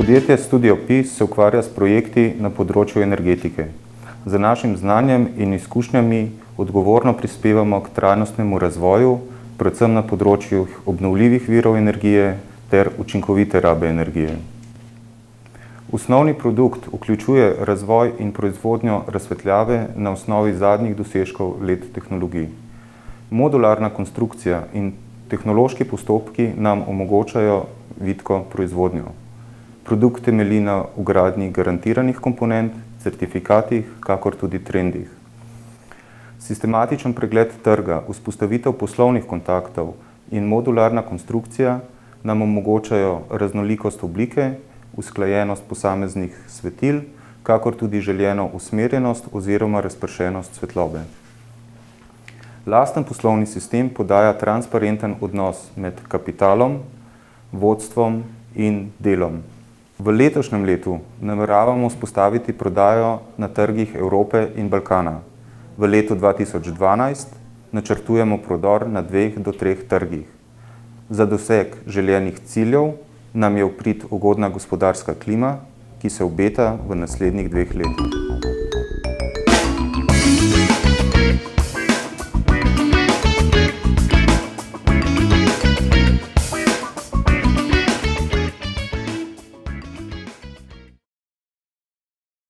Podjetje Studio Pi se ukvarja s projekti na področju energetike. Z našim znanjem in izkušnjami odgovorno prispevamo k trajnostnemu razvoju, predvsem na področju obnovljivih virov energije ter učinkovite rabe energije. Osnovni produkt vključuje razvoj in proizvodnjo razsvetljave na osnovi zadnjih dosežkov LED tehnologij. Modularna konstrukcija in tehnološki postopki nam omogočajo vitko proizvodnjo. Produkt temelji na vgradnji garantiranih komponent, certifikatih, kakor tudi trendih. Sistematičen pregled trga, vzpostavitev poslovnih kontaktov in modularna konstrukcija nam omogočajo raznolikost oblike, usklajenost posameznih svetil, kakor tudi željeno usmerjenost oziroma razpršenost svetlobe. Lasten poslovni sistem podaja transparenten odnos med kapitalom, vodstvom in delom. V letošnjem letu nameravamo vzpostaviti prodajo na trgih Evrope in Balkana. V letu 2012 načrtujemo prodor na 2 do 3 trgih. Za doseg želenih ciljev nam je v prid ugodna gospodarska klima, ki se obeta v naslednjih 2 letih.